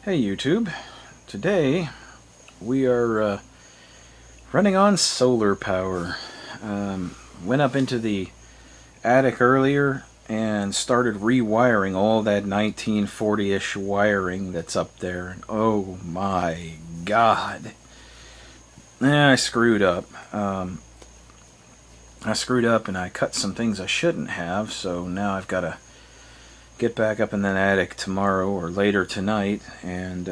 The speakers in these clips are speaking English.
Hey YouTube, today we are running on solar power. Went up into the attic earlier and started rewiring all that 1940-ish wiring that's up there. And oh my god. I screwed up. I screwed up and I cut some things I shouldn't have, so now I've got to get back up in that attic tomorrow or later tonight and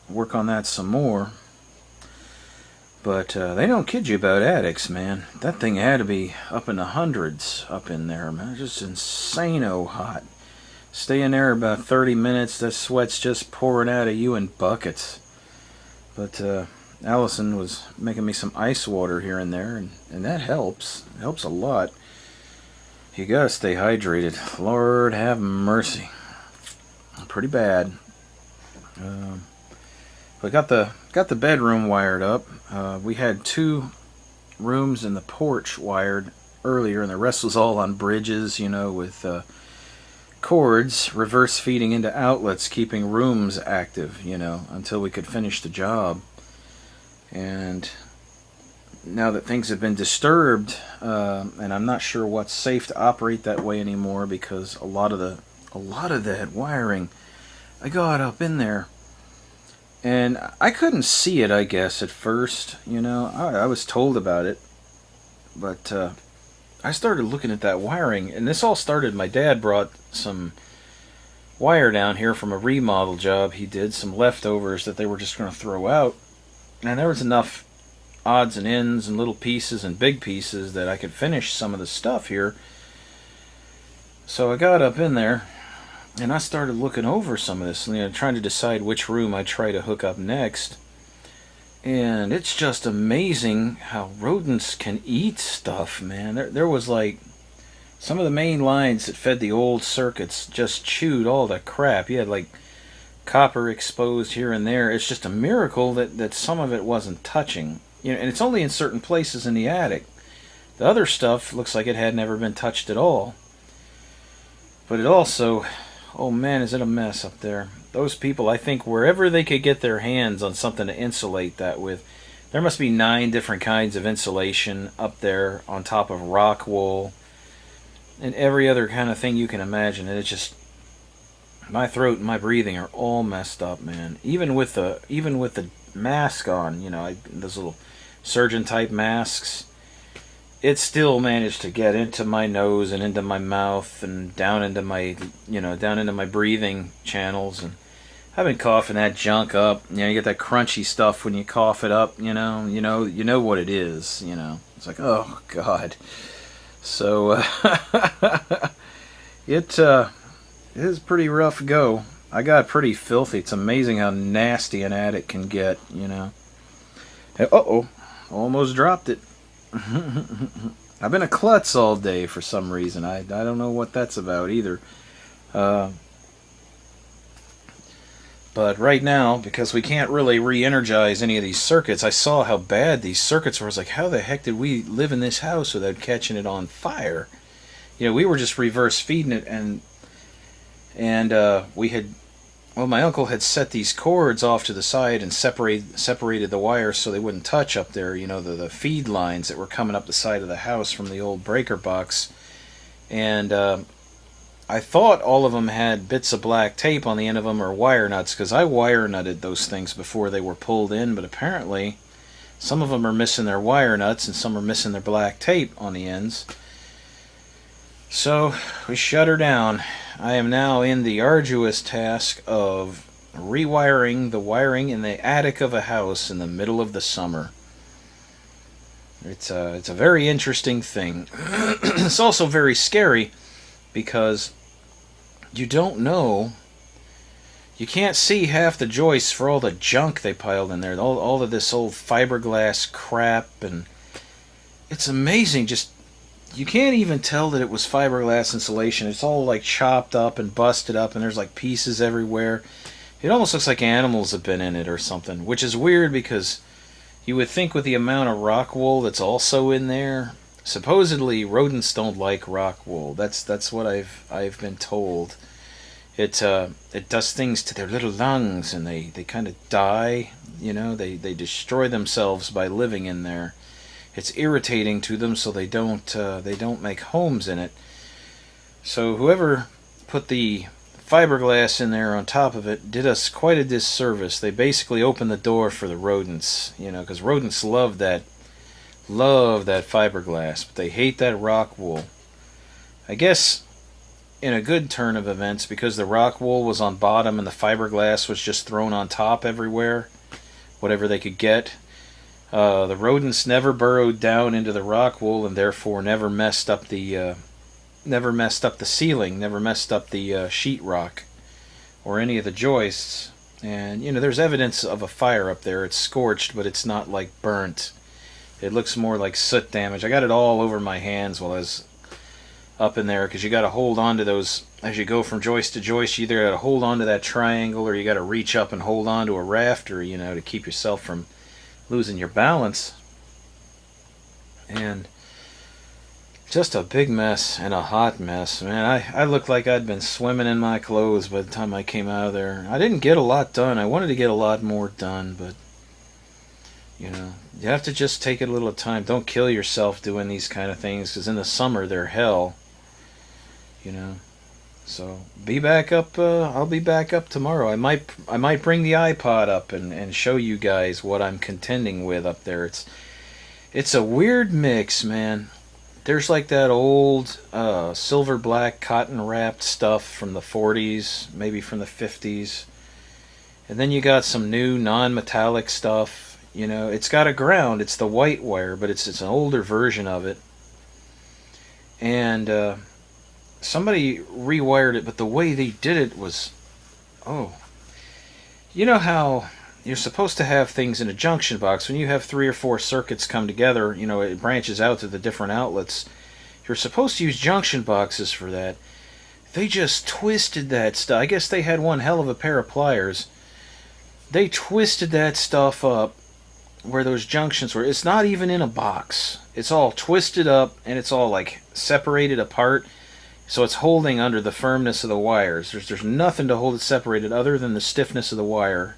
work on that some more. But they don't kid you about attics, man. That thing had to be up in the hundreds up in there, man. It's just insane-o hot. Stay in there about 30 minutes, the sweat's just pouring out of you in buckets. But Allison was making me some ice water here and there, and that helps. It helps a lot. You gotta stay hydrated. Lord have mercy. Pretty bad. But got the bedroom wired up. We had 2 rooms in the porch wired earlier, and the rest was all on bridges, with cords reverse feeding into outlets, keeping rooms active, until we could finish the job. And now that things have been disturbed, and I'm not sure what's safe to operate that way anymore, because a lot of that wiring, I got up in there and I couldn't see it, I guess, at first. I was told about it, but I started looking at that wiring, and this all started, my dad brought some wire down here from a remodel job he did, some leftovers that they were just going to throw out, and there was enough odds and ends and little pieces and big pieces that I could finish some of the stuff here. So I got up in there and I started looking over some of this, trying to decide which room I'd try to hook up next. And it's just amazing how rodents can eat stuff, man. There was like some of the main lines that fed the old circuits just chewed all the crap. You had like copper exposed here and there. It's just a miracle that some of it wasn't touching. And it's only in certain places in the attic. The other stuff looks like it had never been touched at all. But it also, oh man, is it a mess up there. Those people, I think wherever they could get their hands on something to insulate that with, there must be 9 different kinds of insulation up there on top of rock wool and every other kind of thing you can imagine. And it's just, my throat and my breathing are all messed up, man. Even with the mask on, those little surgeon type masks, it still managed to get into my nose and into my mouth and down into my breathing channels. And I've been coughing that junk up. You get that crunchy stuff when you cough it up. You know what it is. It's like, oh god. So it is pretty rough go. I got pretty filthy. It's amazing how nasty an attic can get, Uh-oh. Almost dropped it. I've been a klutz all day for some reason. I don't know what that's about either. But right now, because we can't really re-energize any of these circuits, I saw how bad these circuits were. I was like, how the heck did we live in this house without catching it on fire? We were just reverse feeding it, and we had... Well, my uncle had set these cords off to the side and separated the wires so they wouldn't touch up there, the feed lines that were coming up the side of the house from the old breaker box. And I thought all of them had bits of black tape on the end of them or wire nuts, because I wire nutted those things before they were pulled in, but apparently some of them are missing their wire nuts and some are missing their black tape on the ends. So we shut her down. I am now in the arduous task of rewiring the wiring in the attic of a house in the middle of the summer. It's a very interesting thing. It's also very scary because you don't know. You can't see half the joists for all the junk they piled in there. All of this old fiberglass crap, and it's amazing. Just you can't even tell that it was fiberglass insulation. It's all like chopped up and busted up, and there's like pieces everywhere. It almost looks like animals have been in it or something, which is weird because you would think with the amount of rock wool that's also in there, supposedly rodents don't like rock wool. That's what I've been told. it does things to their little lungs, and they kind of die. They destroy themselves by living in there. It's irritating to them, so they don't make homes in it. So whoever put the fiberglass in there on top of it did us quite a disservice. They basically opened the door for the rodents, because rodents love that fiberglass, but they hate that rock wool. I guess in a good turn of events, because the rock wool was on bottom and the fiberglass was just thrown on top everywhere, whatever they could get. The rodents never burrowed down into the rock wool, and therefore never messed up the ceiling, never messed up the sheetrock or any of the joists. And there's evidence of a fire up there. It's scorched, but it's not like burnt. It looks more like soot damage. I got it all over my hands while I was up in there, because you got to hold on to those as you go from joist to joist. You either got to hold on to that triangle, or you got to reach up and hold on to a rafter, to keep yourself from losing your balance. And just a big mess, and a hot mess. Man, I looked like I'd been swimming in my clothes by the time I came out of there. I didn't get a lot done. I wanted to get a lot more done, but you have to just take it a little time. Don't kill yourself doing these kind of things, because in the summer they're hell. So be back up. I'll be back up tomorrow. I might bring the iPod up and show you guys what I'm contending with up there. It's a weird mix, man. There's like that old silver black cotton wrapped stuff from the 40s, maybe from the 50s. And then you got some new non-metallic stuff. It's got a ground. It's the white wire, but it's an older version of it. And somebody rewired it, but the way they did it was, you know how you're supposed to have things in a junction box. When you have 3 or 4 circuits come together, it branches out to the different outlets. You're supposed to use junction boxes for that. They just twisted that stuff. I guess they had one hell of a pair of pliers. They twisted that stuff up where those junctions were. It's not even in a box. It's all twisted up, and it's all like separated apart. So it's holding under the firmness of the wires. There's nothing to hold it separated other than the stiffness of the wire.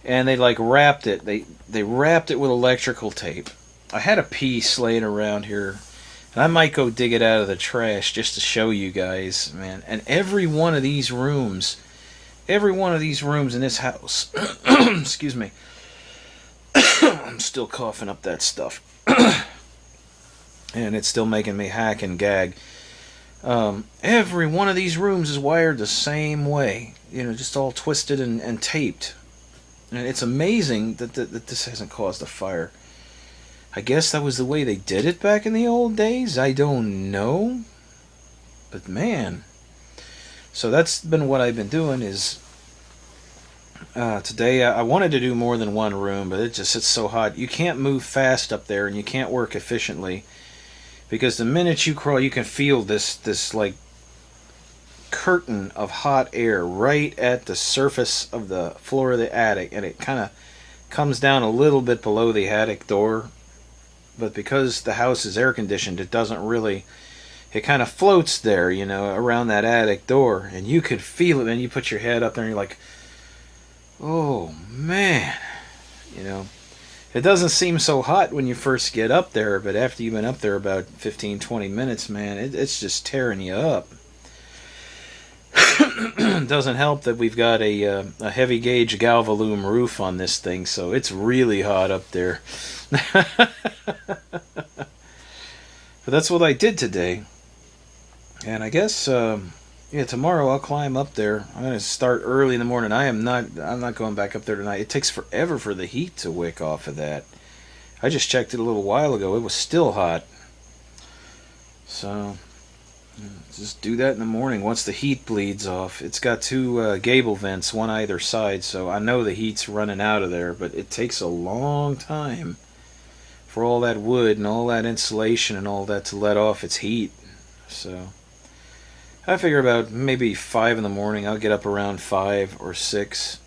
And they wrapped it. They wrapped it with electrical tape. I had a piece laying around here, and I might go dig it out of the trash just to show you guys, man. And every one of these rooms in this house, excuse me, I'm still coughing up that stuff, and it's still making me hack and gag. Every one of these rooms is wired the same way, just all twisted and taped. And it's amazing that this hasn't caused a fire. I guess that was the way they did it back in the old days. I don't know. But man. So that's been what I've been doing is... today I wanted to do more than one room, but it's so hot. You can't move fast up there, and you can't work efficiently. Because the minute you crawl, you can feel this like curtain of hot air right at the surface of the floor of the attic, and it kind of comes down a little bit below the attic door, but because the house is air conditioned, it doesn't really, it kind of floats there, around that attic door, and you could feel it, and you put your head up there and you're like, oh man, it doesn't seem so hot when you first get up there, but after you've been up there about 15-20 minutes, man, it's just tearing you up. Doesn't help that we've got a heavy gauge Galvalume roof on this thing, so it's really hot up there. But that's what I did today, and I guess tomorrow I'll climb up there. I'm gonna start early in the morning. I'm not going back up there tonight. It takes forever for the heat to wick off of that. I just checked it a little while ago. It was still hot, so. Just do that in the morning once the heat bleeds off. It's got 2 gable vents, one either side, so I know the heat's running out of there, but it takes a long time for all that wood and all that insulation and all that to let off its heat. So I figure about maybe 5 in the morning. I'll get up around 5 or 6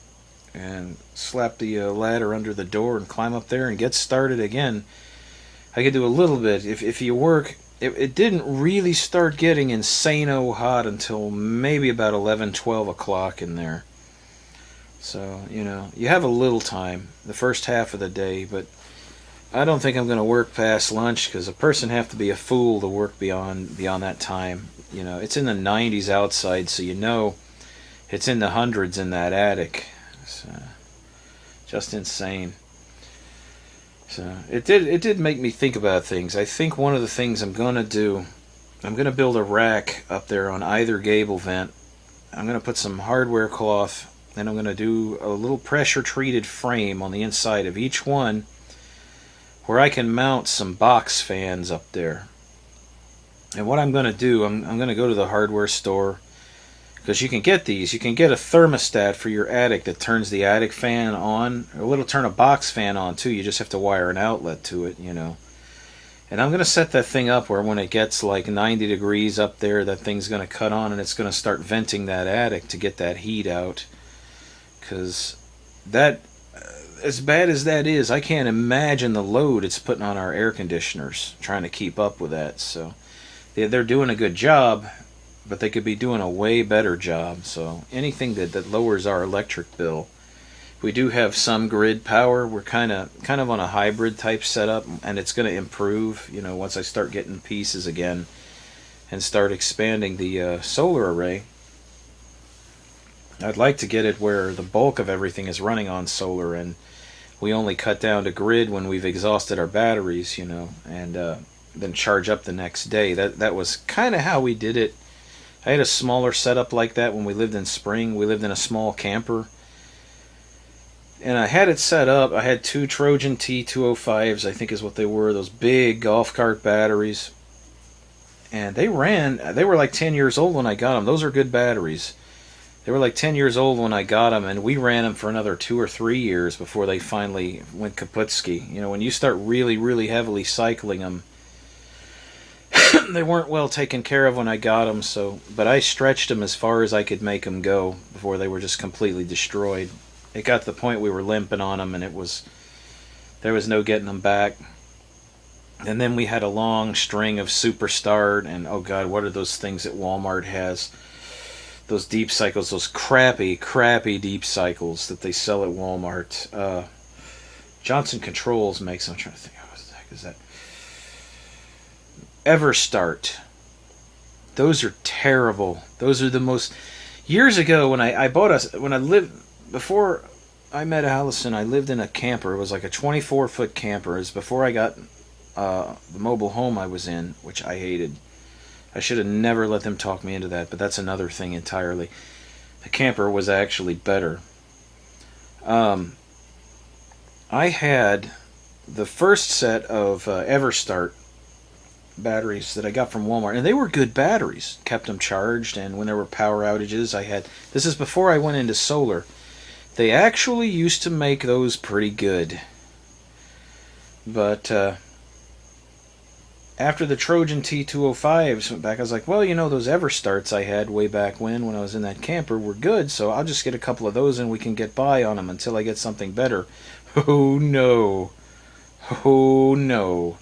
and slap the ladder under the door and climb up there and get started again. I could do a little bit. If you work it didn't really start getting insano hot until maybe about 11, 12 o'clock in there. So, you have a little time, the first half of the day, but I don't think I'm going to work past lunch because a person have to be a fool to work beyond that time. It's in the 90s outside, so it's in the hundreds in that attic. It's just insane. So it did make me think about things. I think one of the things I'm going to do, I'm going to build a rack up there on either gable vent. I'm going to put some hardware cloth, and I'm going to do a little pressure treated frame on the inside of each one where I can mount some box fans up there. And what I'm going to do, I'm going to go to the hardware store, because you can get these. You can get a thermostat for your attic that turns the attic fan on. Or it'll turn a box fan on too. You just have to wire an outlet to it, And I'm going to set that thing up where when it gets like 90 degrees up there, that thing's going to cut on and it's going to start venting that attic to get that heat out. Because that, as bad as that is, I can't imagine the load it's putting on our air conditioners trying to keep up with that. So they're doing a good job, but they could be doing a way better job. So anything that lowers our electric bill. We do have some grid power. We're kind of on a hybrid type setup, and it's going to improve, once I start getting pieces again and start expanding the solar array. I'd like to get it where the bulk of everything is running on solar, and we only cut down to grid when we've exhausted our batteries, and then charge up the next day. That was kind of how we did it. I had a smaller setup like that when we lived in Spring. We lived in a small camper, and I had it set up. I had 2 Trojan T205s, I think is what they were, those big golf cart batteries. And they were like 10 years old when I got them. Those are good batteries. They were like 10 years old when I got them, and we ran them for another 2 or 3 years before they finally went kaputsky. When you start really, really heavily cycling them, they weren't well taken care of when I got them, but I stretched them as far as I could make them go before they were just completely destroyed. It got to the point we were limping on them, and there was no getting them back. And then we had a long string of Superstart, and oh God, what are those things that Walmart has? Those deep cycles, those crappy deep cycles that they sell at Walmart. Johnson Controls makes them. I'm trying to think, what the heck is that? Everstart. Those are terrible. Those are the most. Years ago, when I lived before I met Allison, I lived in a camper. It was like a 24-foot camper. It was before I got the mobile home I was in, which I hated. I should have never let them talk me into that, but that's another thing entirely. The camper was actually better. I had the first set of Everstart batteries that I got from Walmart, and they were good batteries. Kept them charged, and when there were power outages, this is before I went into solar. They actually used to make those pretty good. But after the Trojan T205s went back, I was like, well, those Everstarts I had way back when I was in that camper were good, so I'll just get a couple of those and we can get by on them until I get something better. Oh no. Oh no.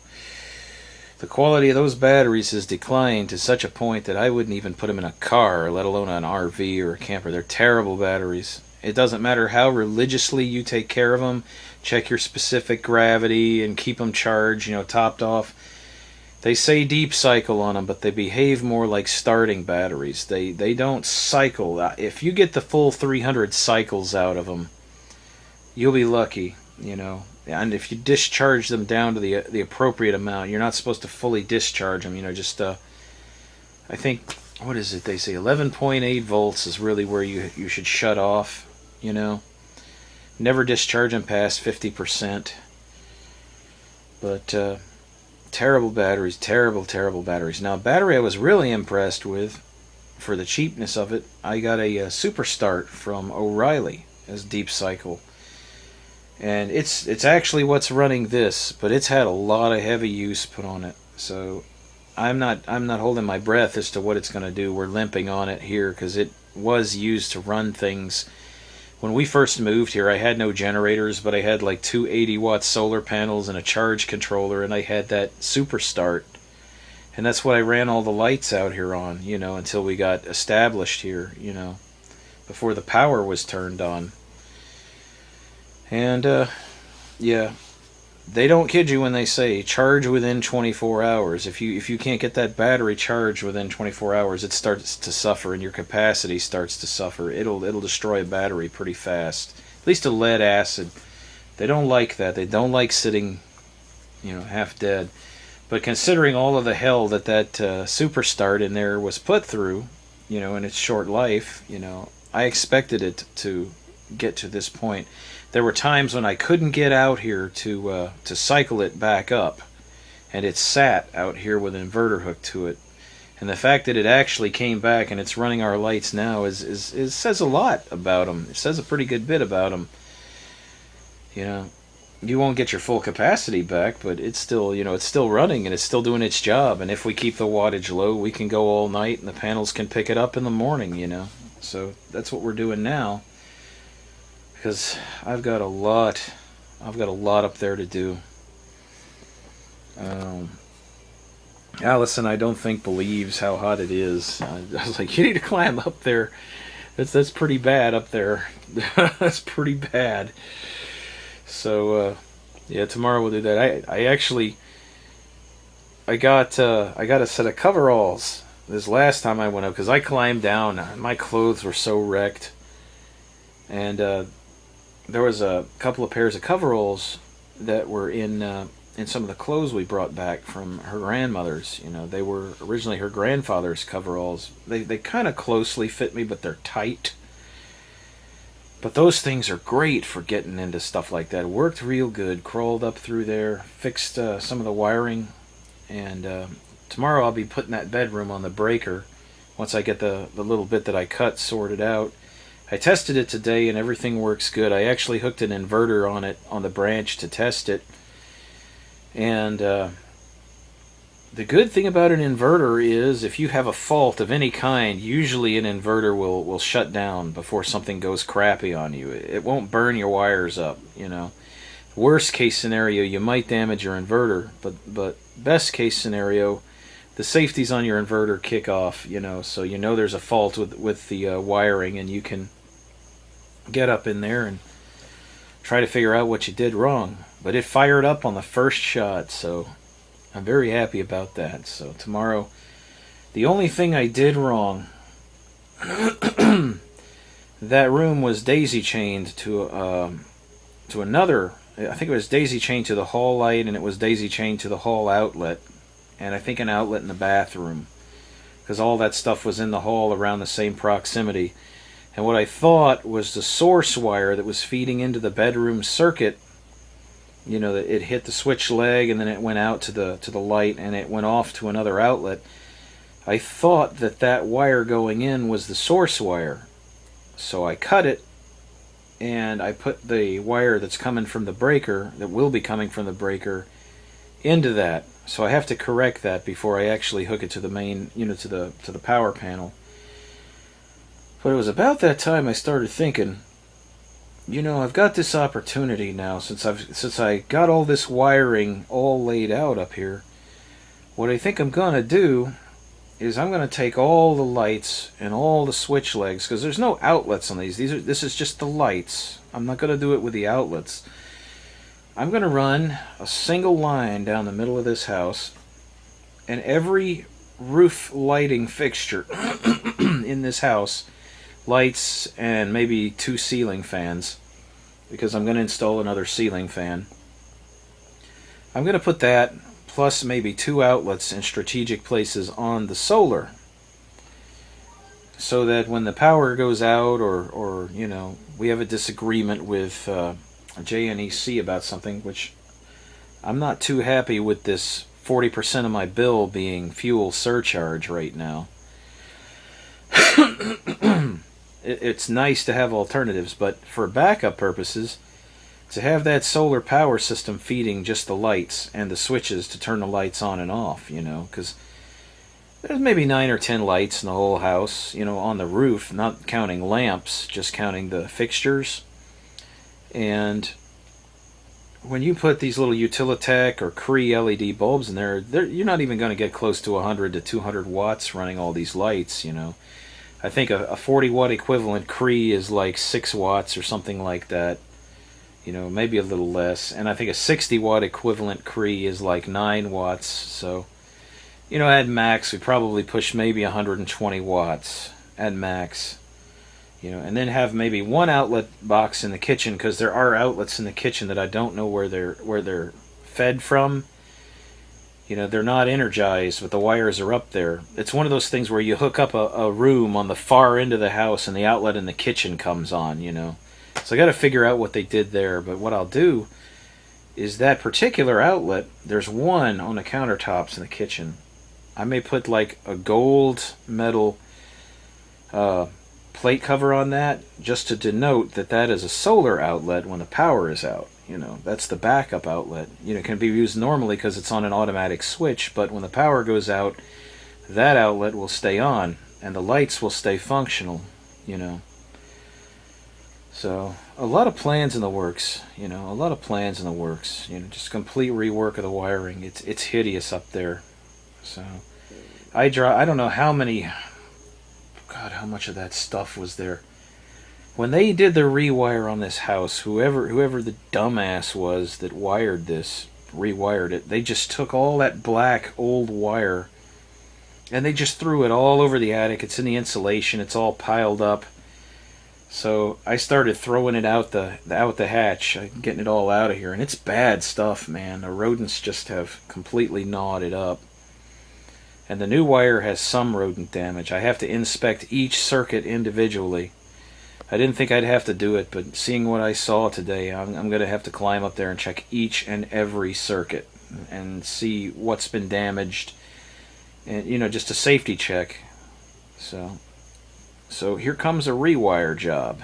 The quality of those batteries has declined to such a point that I wouldn't even put them in a car, let alone an RV or a camper. They're terrible batteries. It doesn't matter how religiously you take care of them, check your specific gravity and keep them charged, topped off. They say deep cycle on them, but they behave more like starting batteries. They don't cycle. If you get the full 300 cycles out of them, you'll be lucky, And if you discharge them down to the appropriate amount, you're not supposed to fully discharge them. I think, what is it they say? 11.8 volts is really where you should shut off. Never discharge them past 50%. But terrible batteries, terrible batteries. Now, a battery I was really impressed with, for the cheapness of it, I got a Superstart from O'Reilly as deep cycle. And it's actually what's running this, but it's had a lot of heavy use put on it. So I'm not holding my breath as to what it's going to do. We're limping on it here because it was used to run things. When we first moved here, I had no generators, but I had like 2 80-watt solar panels and a charge controller, and I had that Superstart. And that's what I ran all the lights out here on, until we got established here, before the power was turned on. And, yeah, they don't kid you when they say charge within 24 hours. If you can't get that battery charged within 24 hours, it starts to suffer and your capacity starts to suffer. It'll destroy a battery pretty fast. At least a lead acid. They don't like that. They don't like sitting, half dead. But considering all of the hell that super start in there was put through, in its short life, I expected it to get to this point. There were times when I couldn't get out here to cycle it back up, and it sat out here with an inverter hooked to it. And the fact that it actually came back and it's running our lights now is says a lot about them. It says a pretty good bit about them. You won't get your full capacity back, but it's still, it's still running and it's still doing its job. And if we keep the wattage low, we can go all night and the panels can pick it up in the morning, So that's what we're doing now. Because I've got a lot up there to do. Allison, I don't think, believes how hot it is. I was like, you need to climb up there. That's pretty bad up there. That's pretty bad. So yeah, tomorrow we'll do that. I got a set of coveralls this last time I went up because I climbed down. My clothes were so wrecked, and there was a couple of pairs of coveralls that were in some of the clothes we brought back from her grandmother's. They were originally her grandfather's coveralls. They kind of closely fit me, but they're tight. But those things are great for getting into stuff like that. It worked real good. Crawled up through there, fixed some of the wiring, and tomorrow I'll be putting that bedroom on the breaker once I get the little bit that I cut sorted out. I tested it today and everything works good. I actually hooked an inverter on it on the branch to test it. And the good thing about an inverter is if you have a fault of any kind, usually an inverter will shut down before something goes crappy on you. It won't burn your wires up, Worst case scenario, you might damage your inverter, but best case scenario, the safeties on your inverter kick off, so there's a fault with the wiring, and you can get up in there and try to figure out what you did wrong. But it fired up on the first shot, so I'm very happy about that. So tomorrow, the only thing I did wrong, that room was daisy chained to another. I think it was daisy chained to the hall light, and it was daisy chained to the hall outlet, and I think an outlet in the bathroom, because all that stuff was in the hall around the same proximity. And what I thought was the source wire that was feeding into the bedroom circuit, that it hit the switch leg and then it went out to the light and it went off to another outlet. I thought that wire going in was the source wire. So I cut it and I put the wire that's coming from the breaker, that will be coming from the breaker, into that. So I have to correct that before I actually hook it to the main, to the power panel. But it was about that time I started thinking, I've got this opportunity now since I got all this wiring all laid out up here. What I think I'm gonna do is I'm gonna take all the lights and all the switch legs, because there's no outlets on these. This is just the lights. I'm not gonna do it with the outlets. I'm gonna run a single line down the middle of this house, and every roof lighting fixture in this house, lights and maybe 2 ceiling fans, because I'm going to install another ceiling fan. I'm going to put that plus maybe 2 outlets in strategic places on the solar, so that when the power goes out or we have a disagreement with JNEC about something, which I'm not too happy with this 40% of my bill being fuel surcharge right now. It's nice to have alternatives, but for backup purposes, to have that solar power system feeding just the lights and the switches to turn the lights on and off, because there's maybe 9 or 10 lights in the whole house, on the roof, not counting lamps, just counting the fixtures. And when you put these little Utilitech or Cree LED bulbs in there, you're not even going to get close to 100 to 200 watts running all these lights, you know. I think a 40 watt equivalent Cree is like 6 watts or something like that, you know, maybe a little less. And I think a 60 watt equivalent Cree is like 9 watts. So, you know, at max, we probably push maybe 120 watts at max. You know, and then have maybe one outlet box in the kitchen, because there are outlets in the kitchen that I don't know where they're fed from. You know, they're not energized, but the wires are up there. It's one of those things where you hook up a room on the far end of the house and the outlet in the kitchen comes on, you know. So I got to figure out what they did there. But what I'll do is that particular outlet, there's one on the countertops in the kitchen. I may put like a gold metal plate cover on that, just to denote that that is a solar outlet when the power is out. You know, that's the backup outlet. You know, it can be used normally because it's on an automatic switch, but when the power goes out, that outlet will stay on and the lights will stay functional, you know. So a lot of plans in the works, you know, a lot of plans in the works, you know, just complete rework of the wiring. It's hideous up there. So I don't know how many, God, how much of that stuff was there? When they did the rewire on this house, whoever the dumbass was that wired this, rewired it, they just took all that black old wire and they just threw it all over the attic. It's in the insulation. It's all piled up. So I started throwing it out the hatch, getting it all out of here, and it's bad stuff, man. The rodents just have completely gnawed it up. And the new wire has some rodent damage. I have to inspect each circuit individually. I didn't think I'd have to do it, but seeing what I saw today, I'm going to have to climb up there and check each and every circuit and see what's been damaged. And, you know, just a safety check. So here comes a rewire job.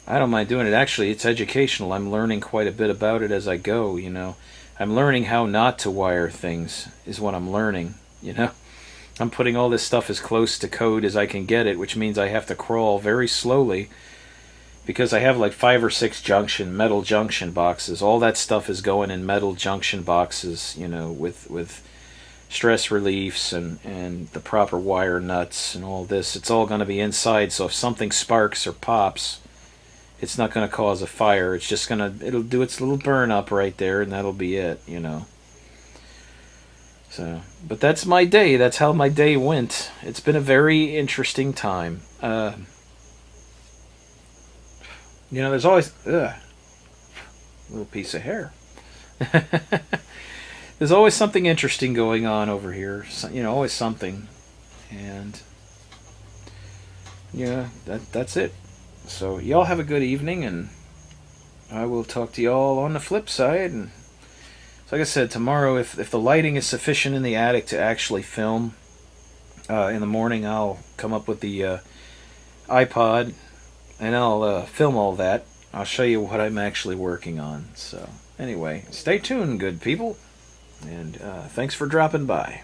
I don't mind doing it. Actually, it's educational. I'm learning quite a bit about it as I go, you know. I'm learning how not to wire things is what I'm learning. You know, I'm putting all this stuff as close to code as I can get it, which means I have to crawl very slowly because I have like 5 or 6 metal junction boxes. All that stuff is going in metal junction boxes, you know, with stress reliefs and the proper wire nuts and all this. It's all going to be inside, so if something sparks or pops, it's not going to cause a fire. It's just it'll do its little burn up right there, and that'll be it, you know. So, but that's my day. That's how my day went. It's been a very interesting time. You know, there's always a little piece of hair. There's always something interesting going on over here. So, you know, always something. And yeah, that's it. So y'all have a good evening, and I will talk to y'all on the flip side. And like I said, tomorrow, if the lighting is sufficient in the attic to actually film, in the morning I'll come up with the iPod and I'll film all that. I'll show you what I'm actually working on. So anyway, stay tuned, good people, and thanks for dropping by.